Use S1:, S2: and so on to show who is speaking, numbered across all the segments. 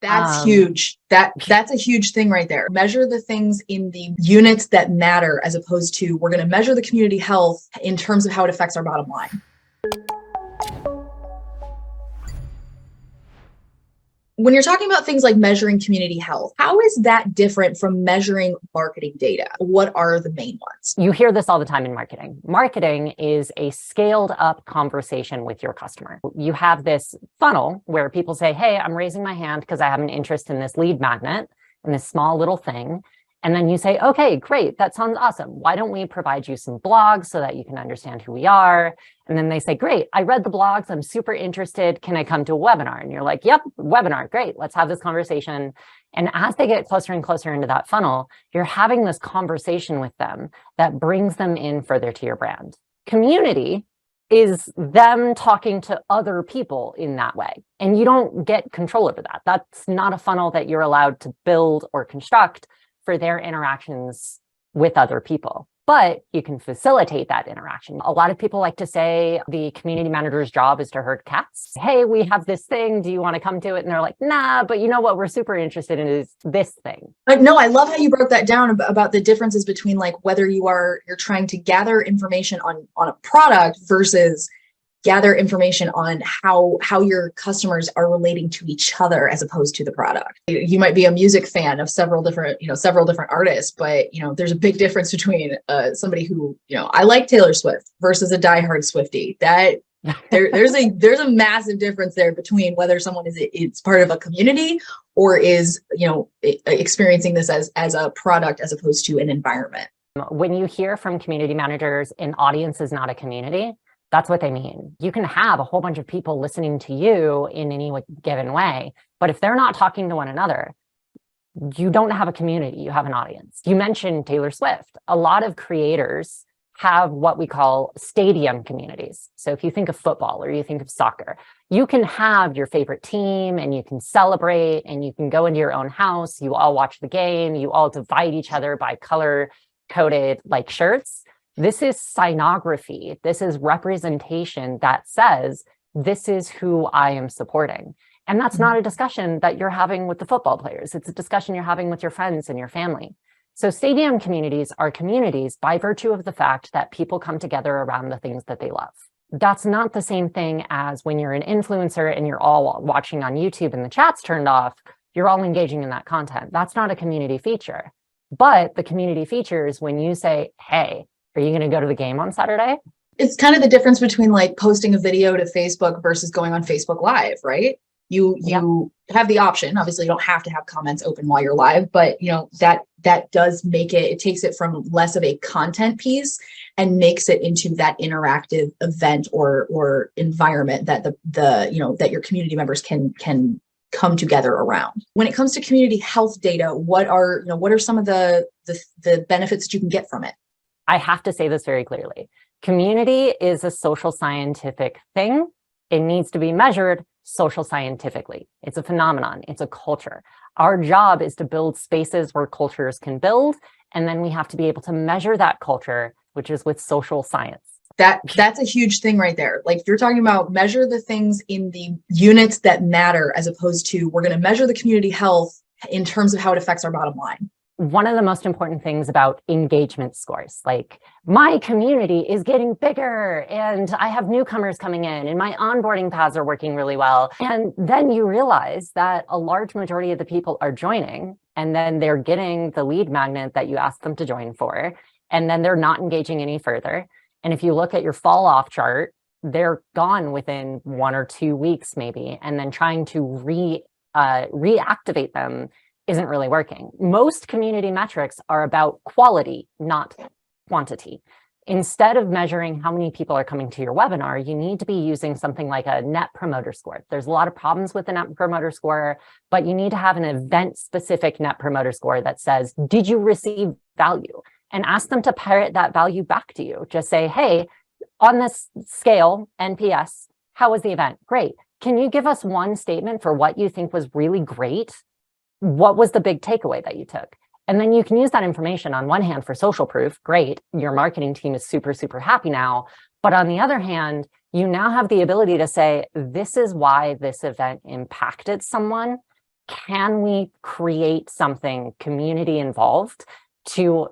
S1: That's huge. That's a huge thing right there. Measure the things in the units that matter, as opposed to we're going to measure the community health in terms of how it affects our bottom line. When you're talking about things like measuring community health, how is that different from measuring marketing data? What are the main ones?
S2: You hear this all the time in marketing. Marketing is a scaled up conversation with your customer. You have this funnel where people say, hey, I'm raising my hand because I have an interest in this lead magnet and this small little thing. And then you say, okay, great, that sounds awesome. Why don't we provide you some blogs so that you can understand who we are? And then they say, great, I read the blogs, I'm super interested. Can I come to a webinar? And you're like, yep, webinar, great, let's have this conversation. And as they get closer and closer into that funnel, you're having this conversation with them that brings them in further to your brand. Community is them talking to other people in that way. And you don't get control over that. That's not a funnel that you're allowed to build or construct for their interactions with other people, but you can facilitate that interaction. A lot of people like to say the community manager's job is to herd cats. Hey, we have this thing. Do you want to come to it? And they're like, nah, but you know what we're super interested in is this thing.
S1: No, I love how you broke that down about the differences between like whether you're trying to gather information on a product versus gather information on how your customers are relating to each other as opposed to the product. You might be a music fan of several different artists, but there's a big difference between somebody who, I like Taylor Swift versus a diehard Swiftie. That there's a massive difference there between whether someone it's part of a community or is, experiencing this as a product as opposed to an environment.
S2: When you hear from community managers, an audience is not a community, that's what they mean. You can have a whole bunch of people listening to you in any given way, but if they're not talking to one another, you don't have a community, you have an audience. You mentioned Taylor Swift. A lot of creators have what we call stadium communities. So if you think of football or you think of soccer, you can have your favorite team and you can celebrate and you can go into your own house, you all watch the game, you all divide each other by color-coded like shirts. This is signography. This is representation that says, this is who I am supporting. And that's not a discussion that you're having with the football players. It's a discussion you're having with your friends and your family. So stadium communities are communities by virtue of the fact that people come together around the things that they love. That's not the same thing as when you're an influencer and you're all watching on YouTube and the chat's turned off, you're all engaging in that content. That's not a community feature. But the community feature is when you say, hey, are you going to go to the game on Saturday?
S1: It's kind of the difference between like posting a video to Facebook versus going on Facebook Live, right? You have the option. Obviously, you don't have to have comments open while you're live, but that does make it takes it from less of a content piece and makes it into that interactive event or environment that that your community members can come together around. When it comes to community health data, what are some of the benefits that you can get from it?
S2: I have to say this very clearly. Community is a social scientific thing. It needs to be measured social scientifically. It's a phenomenon. It's a culture. Our job is to build spaces where cultures can build, and then we have to be able to measure that culture, which is with social science.
S1: That's a huge thing right there. Like you're talking about measure the things in the units that matter, as opposed to we're going to measure the community health in terms of how it affects our bottom line.
S2: One of the most important things about engagement scores, like my community is getting bigger and I have newcomers coming in and my onboarding paths are working really well. And then you realize that a large majority of the people are joining and then they're getting the lead magnet that you asked them to join for, and then they're not engaging any further. And if you look at your fall off chart, they're gone within 1 or 2 weeks maybe, and then trying to reactivate them isn't really working. Most community metrics are about quality, not quantity. Instead of measuring how many people are coming to your webinar, you need to be using something like a net promoter score. There's a lot of problems with the net promoter score, but you need to have an event-specific net promoter score that says, did you receive value? And ask them to parrot that value back to you. Just say, hey, on this scale, NPS, how was the event? Great. Can you give us one statement for what you think was really great? What was the big takeaway that you took? And then you can use that information on one hand for social proof. Great. Your marketing team is super, super happy now. But on the other hand, you now have the ability to say, this is why this event impacted someone. can we create something community involved to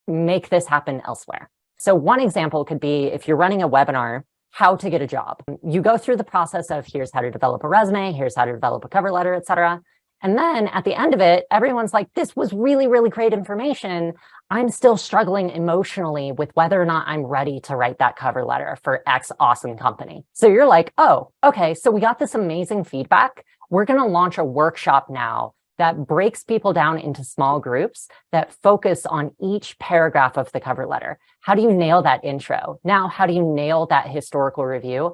S2: make this happen elsewhere? So one example could be if you're running a webinar, how to get a job. You go through the process of here's how to develop a resume, here's how to develop a cover letter, et cetera. And then at the end of it, everyone's like, this was really, really great information. I'm still struggling emotionally with whether or not I'm ready to write that cover letter for X awesome company. So you're like, oh, okay, so we got this amazing feedback. We're going to launch a workshop now that breaks people down into small groups that focus on each paragraph of the cover letter. How do you nail that intro? Now, how do you nail that historical review?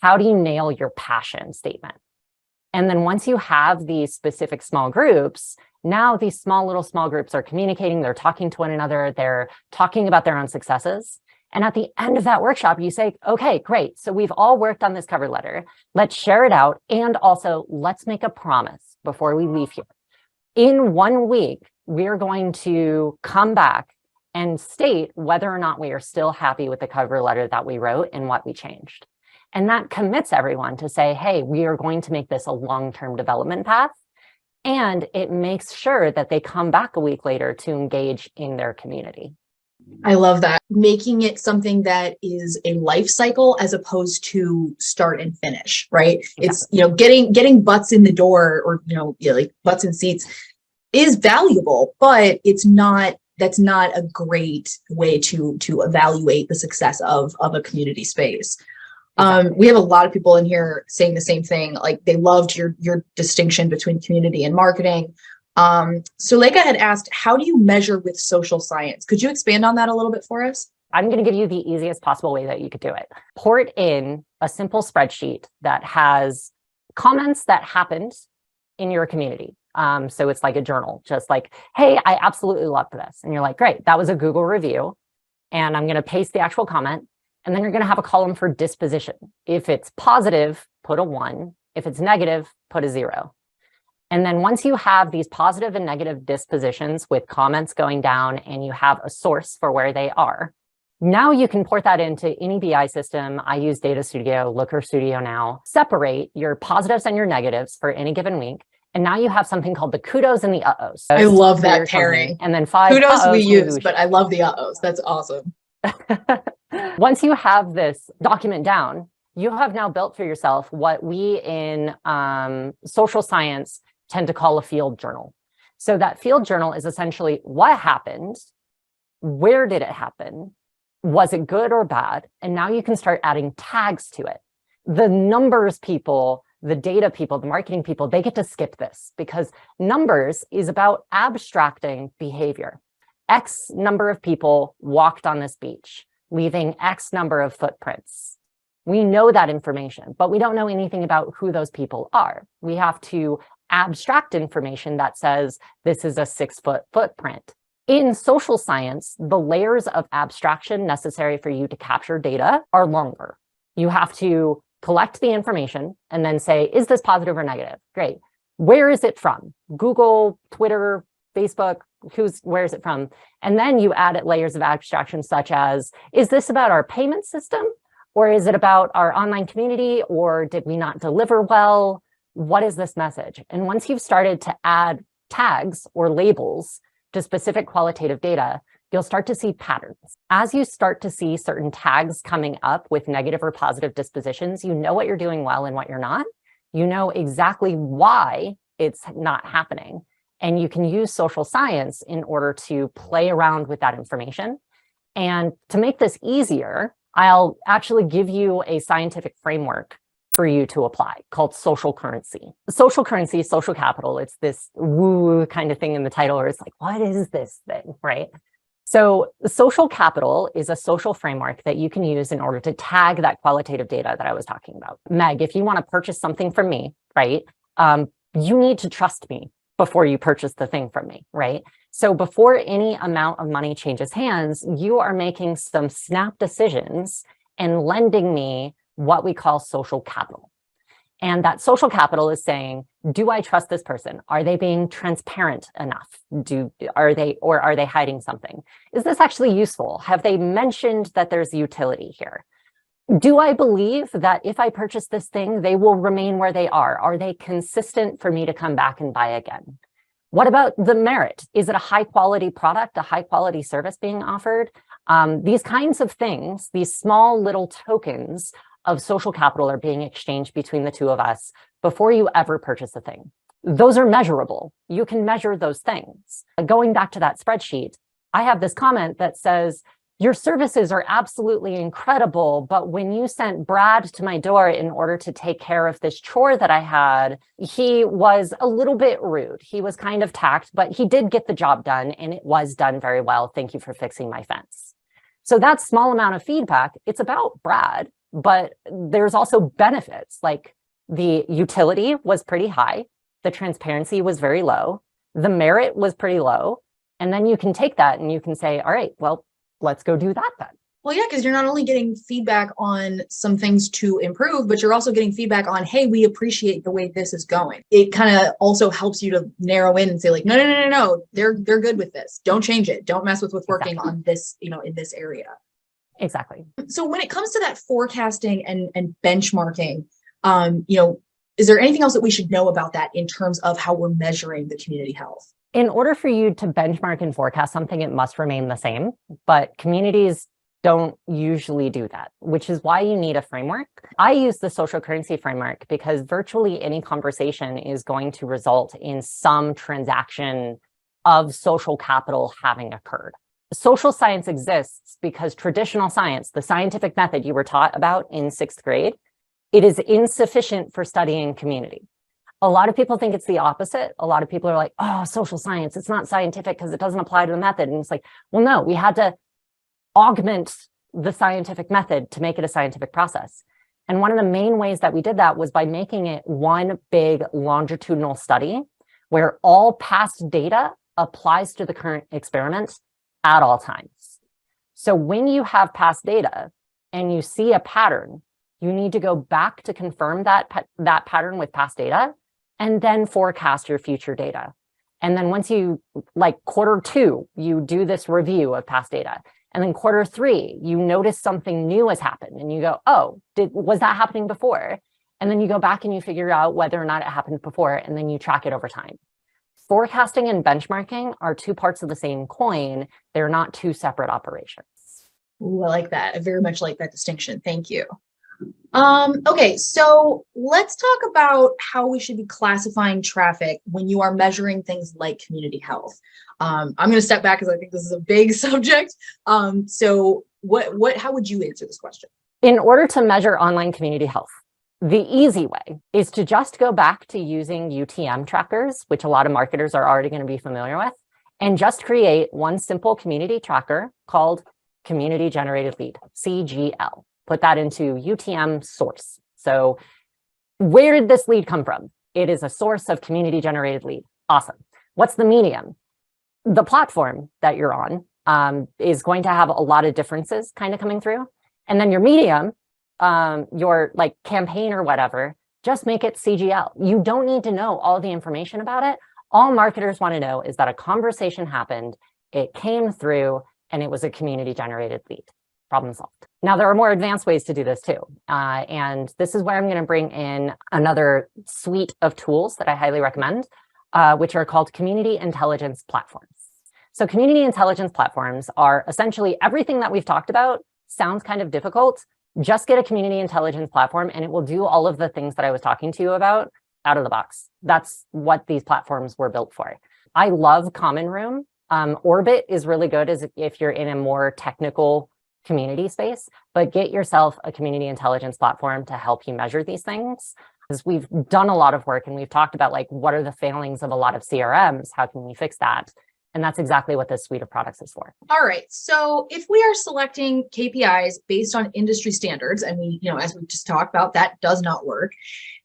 S2: How do you nail your passion statement? And then once you have these specific small groups, now these small groups are communicating, they're talking to one another, they're talking about their own successes. And at the end of that workshop, you say, okay, great. So we've all worked on this cover letter. Let's share it out. And also let's make a promise before we leave here. In 1 week, we're going to come back and state whether or not we are still happy with the cover letter that we wrote and what we changed. And that commits everyone to say, hey, we are going to make this a long-term development path. And it makes sure that they come back a week later to engage in their community.
S1: I love that. Making it something that is a life cycle as opposed to start and finish, right?
S2: Exactly.
S1: It's, getting butts in the door or, like butts in seats is valuable, but that's not a great way to evaluate the success of a community space. Exactly. We have a lot of people in here saying the same thing. Like they loved your distinction between community and marketing. Suleika had asked, how do you measure with social science? Could you expand on that a little bit for us?
S2: I'm going to give you the easiest possible way that you could do it. Port in a simple spreadsheet that has comments that happened in your community. So it's like a journal, just like, hey, I absolutely loved this. And you're like, great, that was a Google review. And I'm going to paste the actual comment. And then you're going to have a column for disposition. If it's positive, put a 1. If it's negative, put a 0. And then once you have these positive and negative dispositions with comments going down and you have a source for where they are, now you can port that into any BI system. I use Data Studio, Looker Studio now. Separate your positives and your negatives for any given week. And now you have something called the kudos and the uh-ohs.
S1: I love that pairing.
S2: And then 5
S1: kudos we use, but I love the uh-ohs. That's awesome.
S2: Once you have this document down, you have now built for yourself what we in social science tend to call a field journal. So that field journal is essentially what happened, where did it happen, was it good or bad? And now you can start adding tags to it. The numbers people, the data people, the marketing people, they get to skip this because numbers is about abstracting behavior. X number of people walked on this beach, leaving X number of footprints. We know that information, but we don't know anything about who those people are. We have to abstract information that says this is a 6-foot footprint. In social science, the layers of abstraction necessary for you to capture data are longer. You have to collect the information and then say, is this positive or negative? Great. Where is it from? Google, Twitter, Facebook, where is it from? And then you add layers of abstraction such as, is this about our payment system? Or is it about our online community? Or did we not deliver well? What is this message? And once you've started to add tags or labels to specific qualitative data, you'll start to see patterns. As you start to see certain tags coming up with negative or positive dispositions, you know what you're doing well and what you're not. You know exactly why it's not happening. And you can use social science in order to play around with that information. And to make this easier, I'll actually give you a scientific framework for you to apply called social currency. Social currency, social capital, it's this woo kind of thing in the title where it's like, what is this thing, right? So social capital is a social framework that you can use in order to tag that qualitative data that I was talking about. Meg, if you want to purchase something from me, right, you need to trust me before you purchase the thing from me, right? So before any amount of money changes hands, you are making some snap decisions and lending me what we call social capital. And that social capital is saying, do I trust this person? Are they being transparent enough? Are they hiding something? Is this actually useful? Have they mentioned that there's utility here? Do I believe that if I purchase this thing, they will remain where they are? Are they consistent for me to come back and buy again? What about the merit? Is it a high quality product, a high quality service being offered? These kinds of things, these small little tokens of social capital are being exchanged between the two of us before you ever purchase a thing. Those are measurable. You can measure those things. Going back to that spreadsheet, I have this comment that says, your services are absolutely incredible, but when you sent Brad to my door in order to take care of this chore that I had, he was a little bit rude. He was kind of tact, but he did get the job done and it was done very well. Thank you for fixing my fence. So that small amount of feedback, it's about Brad, but there's also benefits, like the utility was pretty high, the transparency was very low, the merit was pretty low, and then you can take that and you can say, all right, well, let's go do that then.
S1: Well, yeah, because you're not only getting feedback on some things to improve, but you're also getting feedback on, hey, we appreciate the way this is going. It kind of also helps you to narrow in and say like, no, they're good with this. Don't change it. Don't mess with what's working on this, in this area.
S2: Exactly.
S1: So when it comes to that forecasting and benchmarking, is there anything else that we should know about that in terms of how we're measuring the community health?
S2: In order for you to benchmark and forecast something, it must remain the same, but communities don't usually do that, which is why you need a framework. I use the social currency framework because virtually any conversation is going to result in some transaction of social capital having occurred. Social science exists because traditional science, the scientific method you were taught about in 6th grade, it is insufficient for studying community. A lot of people think it's the opposite. A lot of people are like, oh, social science, it's not scientific because it doesn't apply to the method. And it's like, well, no, we had to augment the scientific method to make it a scientific process. And one of the main ways that we did that was by making it one big longitudinal study where all past data applies to the current experiment at all times. So when you have past data and you see a pattern, you need to go back to confirm that pattern with past data and then forecast your future data. And then once you, like quarter 2, you do this review of past data. And then quarter 3, you notice something new has happened and you go, oh, was that happening before? And then you go back and you figure out whether or not it happened before, and then you track it over time. Forecasting and benchmarking are 2 parts of the same coin. They're not 2 separate operations.
S1: Ooh, I like that. I very much like that distinction. Thank you. Okay, so let's talk about how we should be classifying traffic when you are measuring things like community health. I'm going to step back because I think this is a big subject. So how would you answer this question?
S2: In order to measure online community health, the easy way is to just go back to using UTM trackers, which a lot of marketers are already going to be familiar with, and just create one simple community tracker called Community Generated Lead, CGL. Put that into UTM source. So where did this lead come from? It is a source of community generated lead. Awesome. What's the medium? The platform that you're on is going to have a lot of differences kind of coming through. And then your medium, your like campaign or whatever, just make it CGL. You don't need to know all the information about it. All marketers want to know is that a conversation happened, it came through, and it was a community generated lead. Problem solved. Now, there are more advanced ways to do this too. And this is where I'm going to bring in another suite of tools that I highly recommend, which are called community intelligence platforms. So community intelligence platforms are essentially everything that we've talked about. Sounds kind of difficult. Just get a community intelligence platform and it will do all of the things that I was talking to you about out of the box. That's what these platforms were built for. I love Common Room. Orbit is really good as if you're in a more technical community space, but get yourself a community intelligence platform to help you measure these things. Because we've done a lot of work and we've talked about like, what are the failings of a lot of CRMs? How can we fix that? And that's exactly what this suite of products is for.
S1: All right. So if we are selecting KPIs based on industry standards, and we, as we just talked about, that does not work.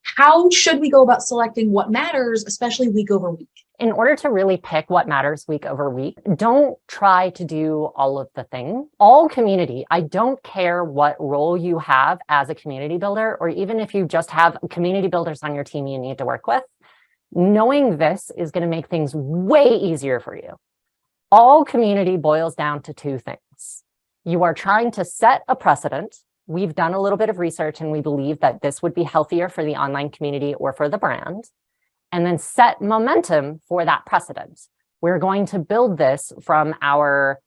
S1: How should we go about selecting what matters, especially week over week?
S2: In order to really pick what matters week over week, don't try to do all of the things. All community, I don't care what role you have as a community builder, or even if you just have community builders on your team you need to work with, knowing this is going to make things way easier for you. All community boils down to 2 things. You are trying to set a precedent we've done a little bit of research and we believe that this would be healthier for the online community or for the brand, and then set momentum for that precedent. We're going to build this from our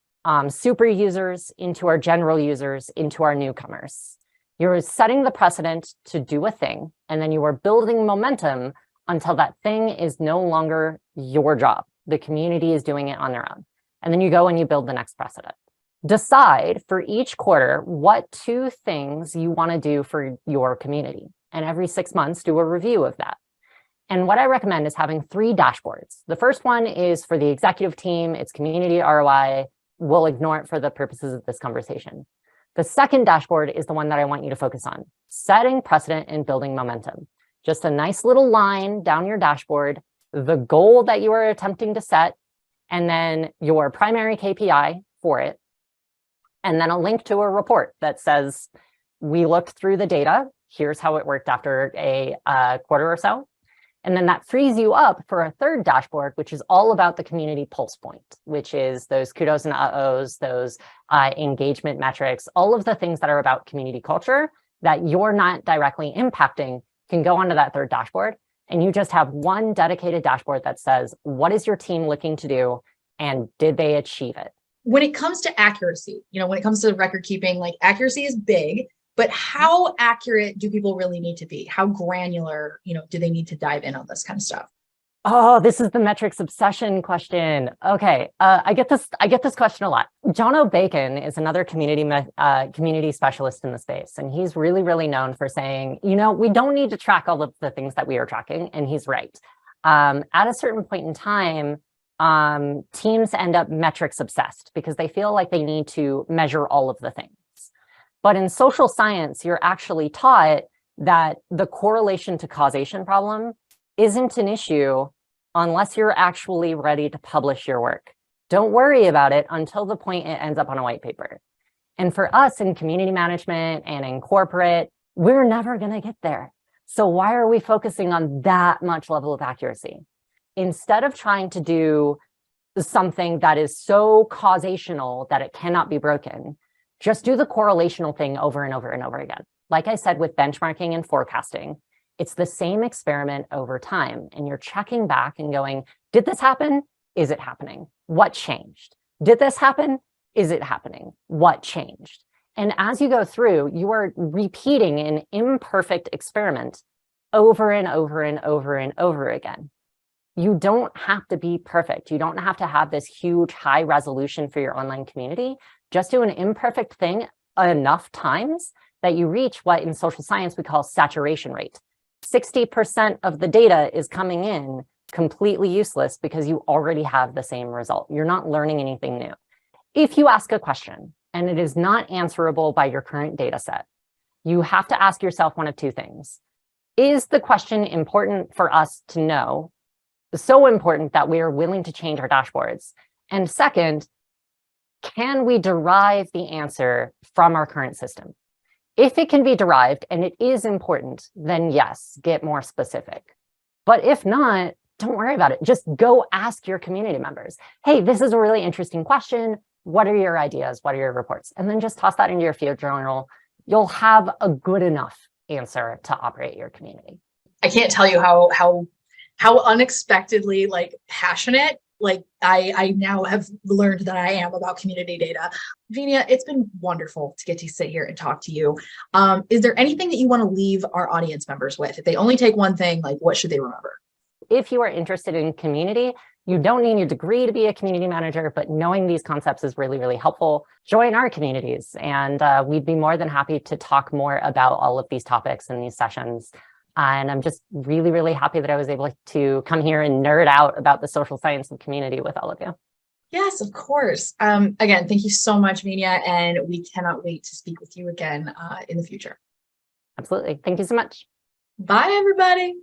S2: super users into our general users into our newcomers. You're setting the precedent to do a thing, and then you are building momentum until that thing is no longer your job. The community is doing it on their own. And then you go and you build the next precedent. Decide for each quarter what 2 things you want to do for your community. And every 6 months, do a review of that. And what I recommend is having 3 dashboards. The first one is for the executive team. It's community ROI. We'll ignore it for the purposes of this conversation. The second dashboard is the one that I want you to focus on, setting precedent and building momentum. Just a nice little line down your dashboard, the goal that you are attempting to set, and then your primary KPI for it, and then a link to a report that says, we looked through the data, here's how it worked after a quarter or so. And then that frees you up for a third dashboard, which is all about the community pulse point, which is those kudos and uh-ohs, those engagement metrics, all of the things that are about community culture that you're not directly impacting can go onto that third dashboard. And you just have one dedicated dashboard that says, what is your team looking to do? And did they achieve it?
S1: When it comes to accuracy, when it comes to record keeping, like accuracy is big, but how accurate do people really need to be? How granular, do they need to dive in on this kind of stuff?
S2: Oh, this is the metrics obsession question. Okay, I get this question a lot. Jono Bacon is another community specialist in the space, and he's really, really known for saying, we don't need to track all of the things that we are tracking, and he's right. At a certain point in time, teams end up metrics obsessed because they feel like they need to measure all of the things. But in social science, you're actually taught that the correlation to causation problem isn't an issue unless you're actually ready to publish your work. Don't worry about it until the point it ends up on a white paper. And for us in community management and in corporate, we're never going to get there. So why are we focusing on that much level of accuracy? Instead of trying to do something that is so causational that it cannot be broken, just do the correlational thing over and over and over again. Like I said, with benchmarking and forecasting, it's the same experiment over time. And you're checking back and going, did this happen? Is it happening? What changed? Did this happen? Is it happening? What changed? And as you go through, you are repeating an imperfect experiment over and over and over and over again. You don't have to be perfect. You don't have to have this huge high resolution for your online community. Just do an imperfect thing enough times that you reach what in social science we call saturation rate. 60% of the data is coming in completely useless because you already have the same result. You're not learning anything new. If you ask a question and it is not answerable by your current data set, you have to ask yourself one of 2 things. Is the question important for us to know? So important that we are willing to change our dashboards? And second, can we derive the answer from our current system? If it can be derived and it is important, then yes, get more specific. But if not, don't worry about it. Just go ask your community members. Hey, this is a really interesting question. What are your ideas? What are your reports? And then just toss that into your field journal. You'll have a good enough answer to operate your community.
S1: I can't tell you how unexpectedly passionate I now have learned that I am about community data. Virginia, it's been wonderful to get to sit here and talk to you. Is there anything that you want to leave our audience members with? If they only take one thing, what should they remember?
S2: If you are interested in community, you don't need a degree to be a community manager, but knowing these concepts is really, really helpful. Join our communities, and we'd be more than happy to talk more about all of these topics in these sessions. And I'm just really, really happy that I was able to come here and nerd out about the social science of community with all of you.
S1: Yes, of course. Again, thank you so much, Virginia, and we cannot wait to speak with you again in the future.
S2: Absolutely. Thank you so much.
S1: Bye, everybody.